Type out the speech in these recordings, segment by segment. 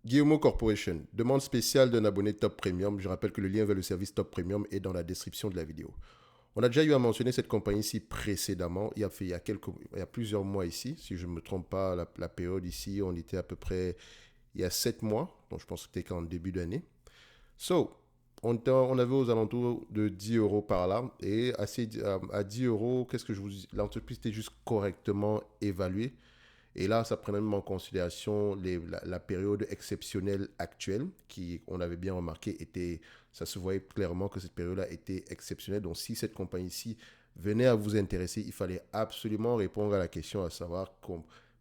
Guillemot Corporation, demande spéciale d'un abonné Top Premium. Je rappelle que le lien vers le service Top Premium est dans la description de la vidéo. On a déjà eu à mentionner cette compagnie ici précédemment. Il y a plusieurs mois ici, si je ne me trompe pas, la période ici, on était à peu près il y a 7 mois. Donc je pense que c'était qu'en début d'année. So, on avait aux alentours de 10 euros par là. Et à 10 euros, qu'est-ce que je vous dis? L'entreprise était juste correctement évaluée. Et là, ça prenait même en considération la période exceptionnelle actuelle, qui, on avait bien remarqué, ça se voyait clairement que cette période-là était exceptionnelle. Donc, si cette compagnie-ci venait à vous intéresser, il fallait absolument répondre à la question à savoir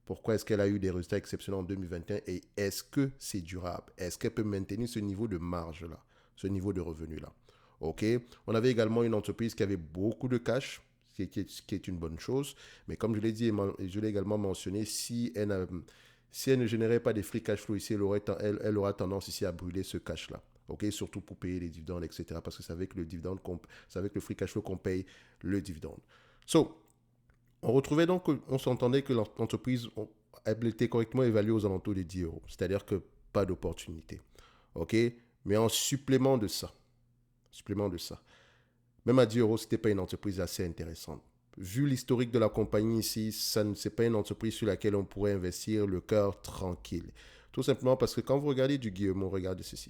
pourquoi est-ce qu'elle a eu des résultats exceptionnels en 2021 et est-ce que c'est durable? Est-ce qu'elle peut maintenir ce niveau de marge-là, ce niveau de revenu-là? OK. On avait également une entreprise qui avait beaucoup de cash, qui est une bonne chose. Mais comme je l'ai dit et je l'ai également mentionné, si elle ne générait pas des free cash flow ici, elle aura tendance ici à brûler ce cash-là. Okay? Surtout pour payer les dividendes, etc. Parce que c'est avec c'est avec le free cash flow qu'on paye le dividende. So, on retrouvait donc, on s'entendait que l'entreprise elle était correctement évaluée aux alentours de 10 euros. C'est-à-dire que pas d'opportunité. OK? Mais en supplément de ça, même à 10 euros, ce n'était pas une entreprise assez intéressante. Vu l'historique de la compagnie ici, ce n'est pas une entreprise sur laquelle on pourrait investir le cœur tranquille. Tout simplement parce que quand vous regardez du Guillemot, regardez ceci.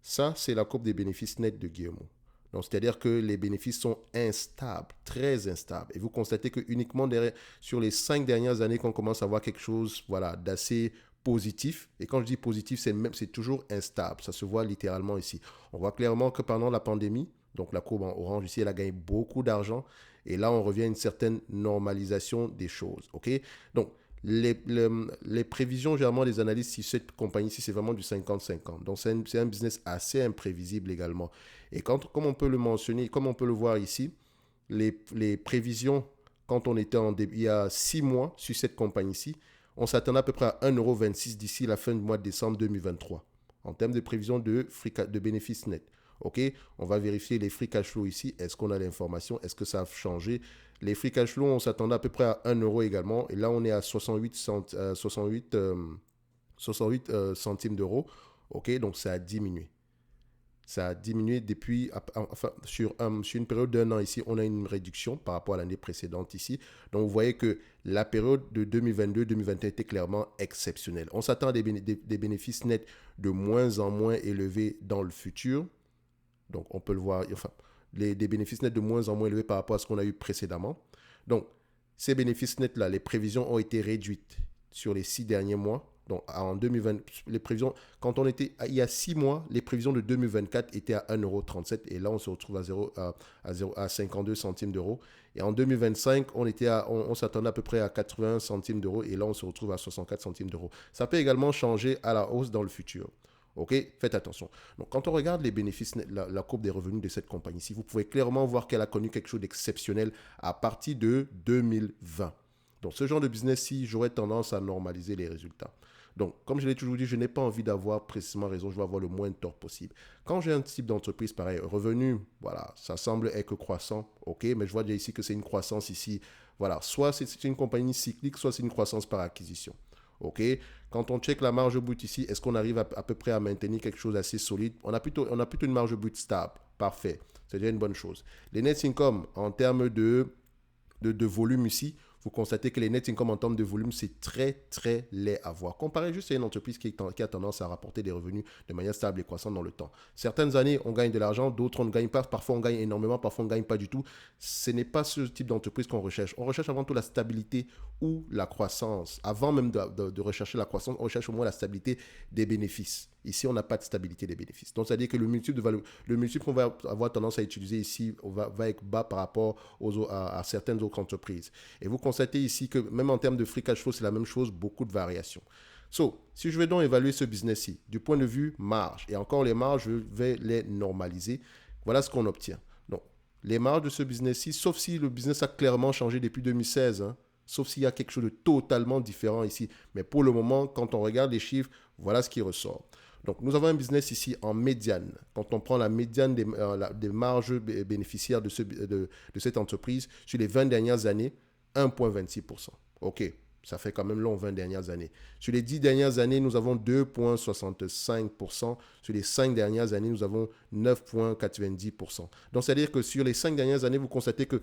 Ça, c'est la courbe des bénéfices nets de Guillemot. Donc, c'est-à-dire que les bénéfices sont instables, très instables. Et vous constatez que uniquement sur les 5 dernières années qu'on commence à voir quelque chose voilà, d'assez positif. Et quand je dis positif, c'est toujours instable. Ça se voit littéralement ici. On voit clairement que pendant la pandémie, donc la courbe en orange ici, elle a gagné beaucoup d'argent. Et là, on revient à une certaine normalisation des choses. OK? Donc, les prévisions, généralement, des analystes, si cette compagnie-ci, c'est vraiment du 50-50. Donc, c'est un business assez imprévisible également. Et comme on peut le mentionner, comme on peut le voir ici, les prévisions, quand on était il y a 6 mois sur cette compagnie-ci, on s'attendait à peu près à 1,26 € d'ici la fin du mois de décembre 2023, en termes de prévision de bénéfices nets. OK, on va vérifier les free cash flow ici. Est-ce qu'on a l'information? Est-ce que ça a changé? Les free cash flow, on s'attendait à peu près à 1 euro également. Et là, on est à 68 centimes d'euros. OK, donc ça a diminué. Ça a diminué depuis, enfin, sur une période d'un an ici, on a une réduction par rapport à l'année précédente ici. Donc, vous voyez que la période de 2022-2021 était clairement exceptionnelle. On s'attend à des bénéfices nets de moins en moins élevés dans le futur. Donc, on peut le voir, enfin, des bénéfices nets de moins en moins élevés par rapport à ce qu'on a eu précédemment. Donc, ces bénéfices nets-là, les prévisions ont été réduites sur les 6 derniers mois. Donc, en 2020, les prévisions, quand on était, il y a 6 mois, les prévisions de 2024 étaient à 1,37 € et là, on se retrouve à 52 centimes d'euros. Et en 2025, on s'attendait à peu près à 80 centimes d'euros et là, on se retrouve à 64 centimes d'euros. Ça peut également changer à la hausse dans le futur. OK, faites attention. Donc, quand on regarde les bénéfices, la courbe des revenus de cette compagnie-ci, vous pouvez clairement voir qu'elle a connu quelque chose d'exceptionnel à partir de 2020. Donc, ce genre de business-ci, j'aurais tendance à normaliser les résultats. Donc, comme je l'ai toujours dit, je n'ai pas envie d'avoir précisément raison, je veux avoir le moins de tort possible. Quand j'ai un type d'entreprise pareil, revenu, voilà, ça semble être croissant, OK, mais je vois déjà ici que c'est une croissance ici, voilà, soit c'est une compagnie cyclique, soit c'est une croissance par acquisition. OK. Quand on check la marge brute ici, est-ce qu'on arrive à peu près à maintenir quelque chose d'assez solide? On a plutôt une marge brute stable. Parfait. C'est déjà une bonne chose. Les net income en termes de volume ici, vous constatez que les net income en termes de volume, c'est très, très laid à voir. Comparé juste à une entreprise qui a tendance à rapporter des revenus de manière stable et croissante dans le temps. Certaines années, on gagne de l'argent, d'autres, on ne gagne pas. Parfois, on gagne énormément, parfois, on ne gagne pas du tout. Ce n'est pas ce type d'entreprise qu'on recherche. On recherche avant tout la stabilité ou la croissance. Avant même de rechercher la croissance, on recherche au moins la stabilité des bénéfices. Ici, on n'a pas de stabilité des bénéfices. Donc, c'est-à-dire que le multiple qu'on va avoir tendance à utiliser ici va être bas par rapport à certaines autres entreprises. Et vous constatez ici que même en termes de free cash flow, c'est la même chose, beaucoup de variations. So, si je vais donc évaluer ce business-ci du point de vue marge, et encore les marges, je vais les normaliser, voilà ce qu'on obtient. Donc, les marges de ce business-ci, sauf si le business a clairement changé depuis 2016, hein, sauf s'il y a quelque chose de totalement différent ici. Mais pour le moment, quand on regarde les chiffres, voilà ce qui ressort. Donc, nous avons un business ici en médiane. Quand on prend la médiane des marges bénéficiaires de cette entreprise sur les 20 dernières années, 1,26%. OK, Ça fait quand même long, 20 dernières années. Sur les 10 dernières années, nous avons 2,65%. Sur les 5 dernières années, nous avons 9,90%. Donc, c'est-à-dire que sur les 5 dernières années, vous constatez que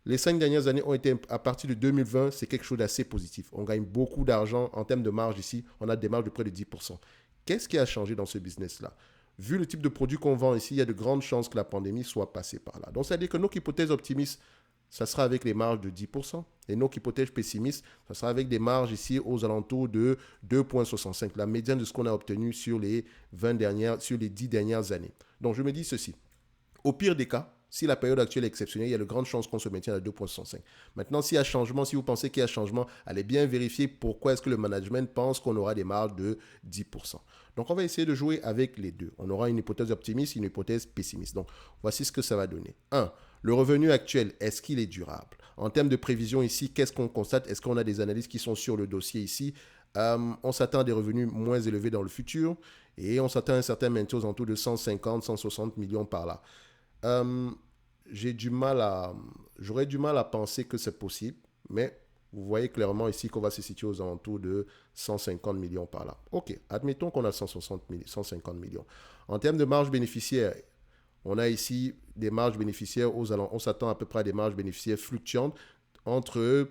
les 5 dernières années ont été, à partir de 2020, c'est quelque chose d'assez positif. On gagne beaucoup d'argent en termes de marge ici. On a des marges de près de 10%. Qu'est-ce qui a changé dans ce business-là? Vu le type de produit qu'on vend ici, il y a de grandes chances que la pandémie soit passée par là. Donc, c'est-à-dire que nos hypothèses optimistes, ça sera avec les marges de 10%. Et nos hypothèses pessimistes, ça sera avec des marges ici aux alentours de 2,65. La médiane de ce qu'on a obtenu sur les 10 dernières années. Donc, je me dis ceci. Au pire des cas, si la période actuelle est exceptionnelle, il y a de grandes chances qu'on se maintienne à 2,65. Maintenant, s'il y a changement, si vous pensez qu'il y a changement, allez bien vérifier pourquoi est-ce que le management pense qu'on aura des marges de 10%. Donc, on va essayer de jouer avec les deux. On aura une hypothèse optimiste et une hypothèse pessimiste. Donc, voici ce que ça va donner. 1. Le revenu actuel, est-ce qu'il est durable? En termes de prévision ici, qu'est-ce qu'on constate? Est-ce qu'on a des analystes qui sont sur le dossier ici? On s'attend à des revenus moins élevés dans le futur et on s'attend à un certain maintien aux alentours de 150, 160 millions par là. Euh, j'aurais du mal à penser que c'est possible, mais vous voyez clairement ici qu'on va se situer aux alentours de 150 millions par là. Ok, admettons qu'on a 150 millions. En termes de marge bénéficiaire, on a ici des marges bénéficiaires on s'attend à peu près à des marges bénéficiaires fluctuantes entre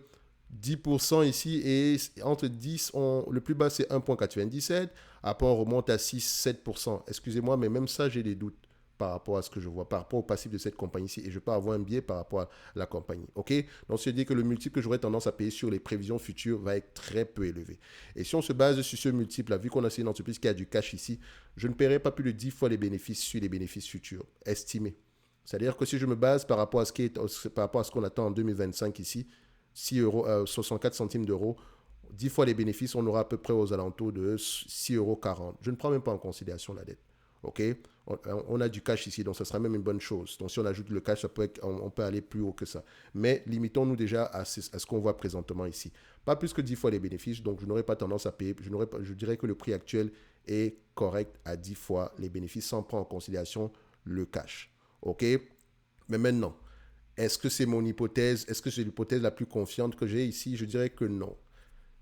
10% ici et entre 10, le plus bas c'est 1,97, après on remonte à 6-7%. Excusez-moi, mais même ça j'ai des doutes par rapport à ce que je vois, par rapport au passif de cette compagnie-ci, et je peux avoir un biais par rapport à la compagnie. Ok? Donc, c'est-à-dire que le multiple que j'aurais tendance à payer sur les prévisions futures va être très peu élevé. Et si on se base sur ce multiple-là, vu qu'on a une entreprise qui a du cash ici, je ne paierai pas plus de 10 fois les bénéfices sur les bénéfices futurs, estimés. C'est-à-dire que si je me base par rapport à ce qu'on attend en 2025 ici, 6 euros, 64 centimes d'euros, 10 fois les bénéfices, on aura à peu près aux alentours de 6,40 €. Je ne prends même pas en considération la dette. OK? On a du cash ici, donc ça sera même une bonne chose. Donc si on ajoute le cash, on peut aller plus haut que ça. Mais limitons-nous déjà à ce qu'on voit présentement ici. Pas plus que 10 fois les bénéfices, donc je n'aurais pas tendance à payer. Je dirais que le prix actuel est correct à 10 fois les bénéfices sans prendre en considération le cash. OK? Mais maintenant, est-ce que c'est mon hypothèse? Est-ce que c'est l'hypothèse la plus confiante que j'ai ici? Je dirais que non.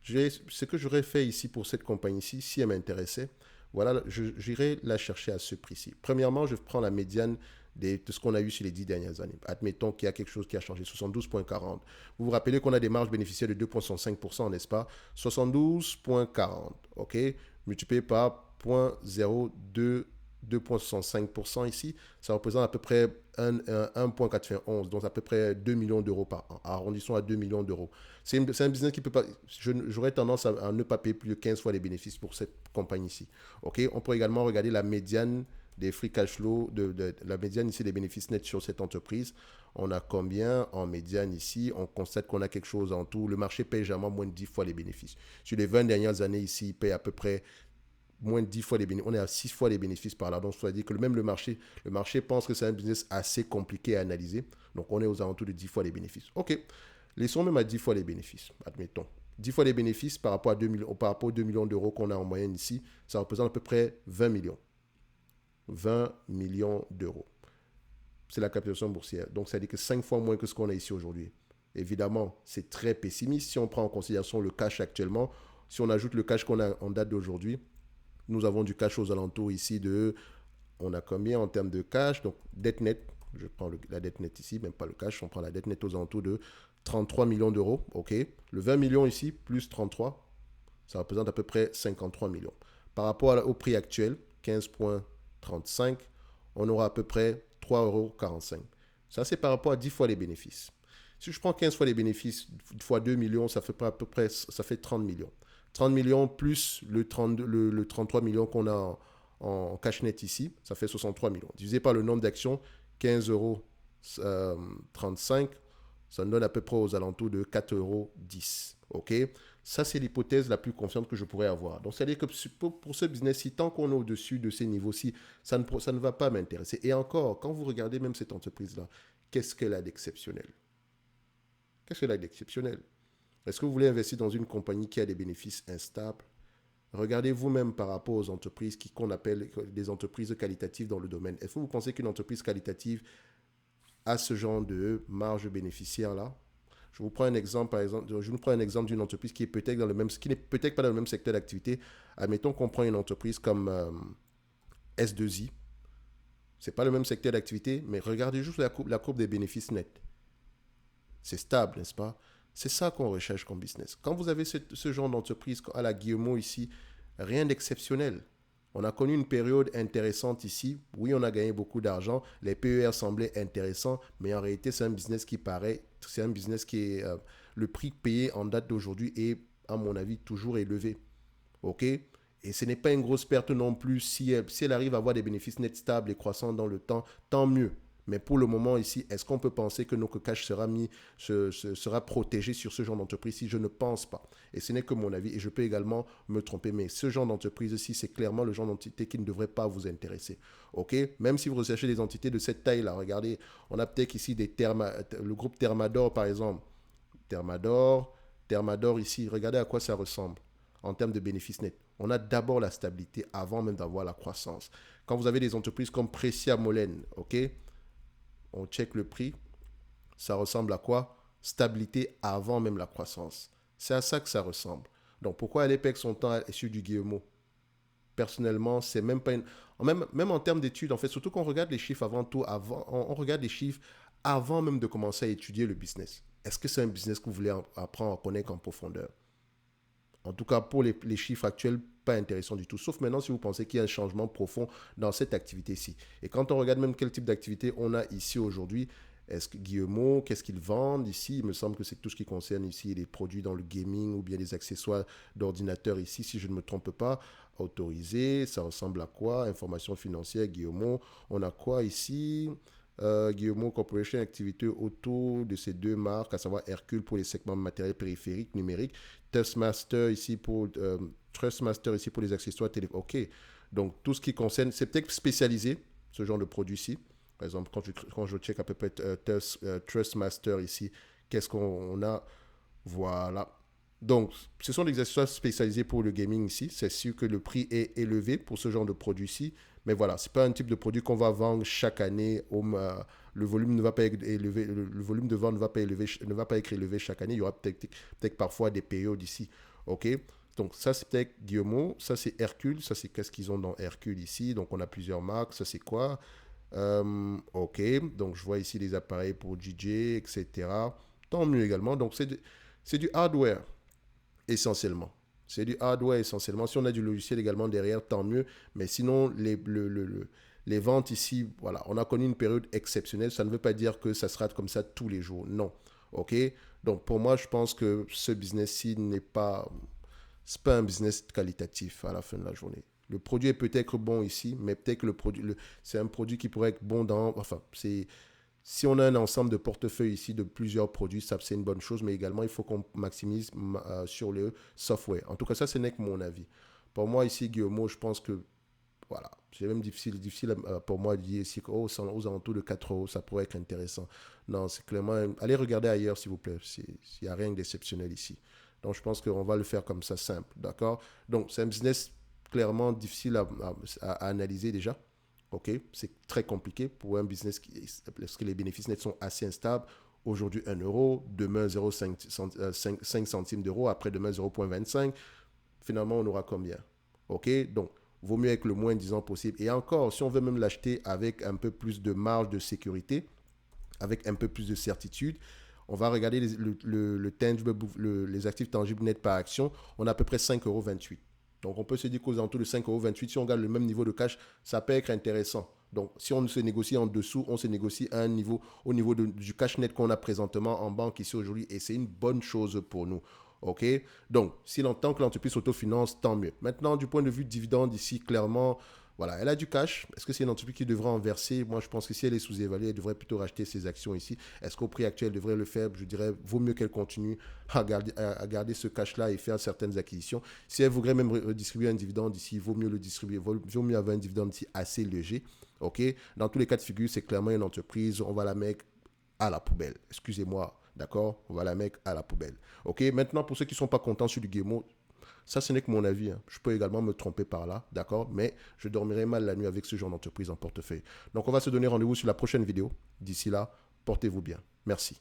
Ce que j'aurais fait ici pour cette compagnie-ci, si elle m'intéressait, voilà, j'irai la chercher à ce prix-ci. Premièrement, je prends la médiane de ce qu'on a eu sur les 10 dernières années. Admettons qu'il y a quelque chose qui a changé, 72,40. Vous vous rappelez qu'on a des marges bénéficiaires de 2,65%, n'est-ce pas? 72,40, ok? Multiplié par 0,02 2,65% ici, ça représente à peu près 1,91, donc à peu près 2 millions d'euros par an. Arrondissons à 2 millions d'euros. C'est un business qui peut pas. J'aurais tendance à ne pas payer plus de 15 fois les bénéfices pour cette compagnie ici. Ok, on peut également regarder la médiane des free cash flow, la médiane ici des bénéfices nets sur cette entreprise. On a combien en médiane ici? On constate qu'on a quelque chose en tout. Le marché paye généralement moins de 10 fois les bénéfices. Sur les 20 dernières années ici, il paye à peu près moins de 10 fois les bénéfices. On est à 6 fois les bénéfices par là. Donc, ça veut dire que même le marché pense que c'est un business assez compliqué à analyser. Donc, on est aux alentours de 10 fois les bénéfices. OK. Laissons même à 10 fois les bénéfices, admettons. 10 fois les bénéfices par rapport aux 2 millions d'euros qu'on a en moyenne ici, ça représente à peu près 20 millions. 20 millions d'euros. C'est la capitalisation boursière. Donc, ça veut dire que 5 fois moins que ce qu'on a ici aujourd'hui. Évidemment, c'est très pessimiste si on prend en considération le cash actuellement. Si on ajoute le cash qu'on a en date d'aujourd'hui, nous avons du cash aux alentours ici de... On a combien en termes de cash? Donc, dette nette, je prends la dette nette ici, même pas le cash, on prend la dette nette aux alentours de 33 millions d'euros. OK. Le 20 millions ici, plus 33, ça représente à peu près 53 millions. Par rapport au prix actuel, 15,35, on aura à peu près 3,45 €. Ça, c'est par rapport à 10 fois les bénéfices. Si je prends 15 fois les bénéfices fois 2 millions, ça fait à peu près ça fait 30 millions. 30 millions plus le 33 millions qu'on a en cash net ici, ça fait 63 millions. Divisé par le nombre d'actions, 15,35 euros, ça nous donne à peu près aux alentours de 4,10 euros. OK? Ça, c'est l'hypothèse la plus confiante que je pourrais avoir. Donc, c'est-à-dire que pour ce business-ci, tant qu'on est au-dessus de ces niveaux-ci, ça ne va pas m'intéresser. Et encore, quand vous regardez même cette entreprise-là, qu'est-ce qu'elle a d'exceptionnel? Qu'est-ce qu'elle a d'exceptionnel? Est-ce que vous voulez investir dans une compagnie qui a des bénéfices instables? Regardez vous-même par rapport aux entreprises qu'on appelle des entreprises qualitatives dans le domaine. Est-ce que vous pensez qu'une entreprise qualitative a ce genre de marge bénéficiaire-là? Je vous prends un exemple, par exemple, je vous prends un exemple d'une entreprise qui est peut-être dans le même, qui n'est peut-être pas dans le même secteur d'activité. Admettons qu'on prend une entreprise comme S2I. C'est pas le même secteur d'activité, mais regardez juste la courbe des bénéfices nets. C'est stable, n'est-ce pas? C'est ça qu'on recherche comme business. Quand vous avez ce genre d'entreprise à la Guillemot ici, rien d'exceptionnel. On a connu une période intéressante ici. Oui, on a gagné beaucoup d'argent. Les PER semblaient intéressants, mais en réalité, c'est un business qui paraît, c'est un business qui est, le prix payé en date d'aujourd'hui est, à mon avis, toujours élevé. OK? Et ce n'est pas une grosse perte non plus. Si elle arrive à avoir des bénéfices nets stables et croissants dans le temps, tant mieux. Mais pour le moment ici, est-ce qu'on peut penser que notre cash sera protégé sur ce genre d'entreprise? Si je ne pense pas. Et ce n'est que mon avis, et je peux également me tromper. Mais ce genre d'entreprise-ci, c'est clairement le genre d'entité qui ne devrait pas vous intéresser. OK? Même si vous recherchez des entités de cette taille-là, regardez, on a peut-être ici le groupe Thermador, par exemple. Thermador ici, regardez à quoi ça ressemble en termes de bénéfices nets. On a d'abord la stabilité avant même d'avoir la croissance. Quand vous avez des entreprises comme Precia Molène, ok, on check le prix, ça ressemble à quoi? Stabilité avant même la croissance. C'est à ça que ça ressemble. Donc pourquoi aller perdre son temps sur du Guillemot? Personnellement, c'est même pas une... Même en termes d'études, en fait, surtout qu'on regarde les chiffres avant tout, on regarde les chiffres avant même de commencer à étudier le business. Est-ce que c'est un business que vous voulez apprendre à connaître en profondeur? En tout cas, pour les chiffres actuels, pas intéressant du tout. Sauf maintenant si vous pensez qu'il y a un changement profond dans cette activité-ci. Et quand on regarde même quel type d'activité on a ici aujourd'hui, est-ce que Guillemot, qu'est-ce qu'ils vendent ici? Il me semble que c'est tout ce qui concerne ici les produits dans le gaming ou bien les accessoires d'ordinateur ici, si je ne me trompe pas. Autorisé, ça ressemble à quoi? Information financière, Guillemot. On a quoi ici? Guillemot Corporation, activité autour de ces deux marques, à savoir Hercule pour les segments matériels périphériques numériques, Trustmaster ici pour les accessoires télé. Ok, donc tout ce qui concerne, c'est peut-être spécialisé, ce genre de produit-ci. Par exemple, quand je check à peu près Trustmaster ici, qu'est-ce qu'on a? Voilà. Donc, ce sont des accessoires spécialisés pour le gaming ici. C'est sûr que le prix est élevé pour ce genre de produit-ci. Mais voilà, ce n'est pas un type de produit qu'on va vendre chaque année. Le volume ne va pas être élevé, le volume de vente ne va pas être élevé chaque année. Il y aura peut-être parfois des périodes ici. OK? Donc, ça, c'est peut-être Guillemot. Ça, c'est Hercule. Ça, c'est qu'est-ce qu'ils ont dans Hercule ici. Donc, on a plusieurs marques. Ça, c'est quoi? OK. Donc, je vois ici les appareils pour DJ, etc. Tant mieux également. Donc, c'est du hardware essentiellement. C'est du hardware essentiellement. Si on a du logiciel également derrière, tant mieux. Mais sinon, les ventes ici, voilà, on a connu une période exceptionnelle. Ça ne veut pas dire que ça sera comme ça tous les jours. Non. OK? Donc, pour moi, je pense que ce business-ci c'est pas un business qualitatif à la fin de la journée. Le produit est peut-être bon ici, mais peut-être que c'est un produit qui pourrait être bon enfin, si on a un ensemble de portefeuilles ici de plusieurs produits, ça c'est une bonne chose, mais également il faut qu'on maximise sur le software. En tout cas, ça, ce n'est que mon avis. Pour moi, ici, Guillemot, je pense que, voilà, c'est même difficile pour moi de dire ici qu'aux alentours de 4 euros, ça pourrait être intéressant. Non, c'est clairement, allez regarder ailleurs, s'il vous plaît. Il n'y a rien d'exceptionnel ici. Donc, je pense qu'on va le faire comme ça, simple, d'accord? Donc, c'est un business clairement difficile à analyser déjà. OK, c'est très compliqué pour un business parce que les bénéfices nets sont assez instables. Aujourd'hui, 1 euro, demain 0,5 centimes d'euros, après demain 0,25. Finalement, on aura combien? OK, donc, vaut mieux avec le moins disant possible. Et encore, si on veut même l'acheter avec un peu plus de marge de sécurité, avec un peu plus de certitude, on va regarder les actifs tangibles nets par action. On a à peu près 5,28 euros. Donc, on peut se dire qu'aux alentours de 5,28 €, si on garde le même niveau de cash, ça peut être intéressant. Donc, si on se négocie en dessous, on se négocie à un niveau, au niveau du cash net qu'on a présentement en banque ici aujourd'hui. Et c'est une bonne chose pour nous. OK? Donc, tant que l'entreprise s'autofinance, tant mieux. Maintenant, du point de vue dividende ici, clairement, voilà, elle a du cash. Est-ce que c'est une entreprise qui devrait en verser? Moi, je pense que si elle est sous-évaluée, elle devrait plutôt racheter ses actions ici. Est-ce qu'au prix actuel, elle devrait le faire? Je dirais, vaut mieux qu'elle continue à garder ce cash-là et faire certaines acquisitions. Si elle voudrait même redistribuer un dividende ici, vaut mieux le distribuer. Vaut mieux avoir un dividende ici assez léger. OK? Dans tous les cas de figure, c'est clairement une entreprise. On va la mettre à la poubelle. Excusez-moi. D'accord? On va la mettre à la poubelle. OK? Maintenant, pour ceux qui ne sont pas contents sur du Guillemot, ça, ce n'est que mon avis. Hein. Je peux également me tromper par là, d'accord? Mais je dormirai mal la nuit avec ce genre d'entreprise en portefeuille. Donc, on va se donner rendez-vous sur la prochaine vidéo. D'ici là, portez-vous bien. Merci.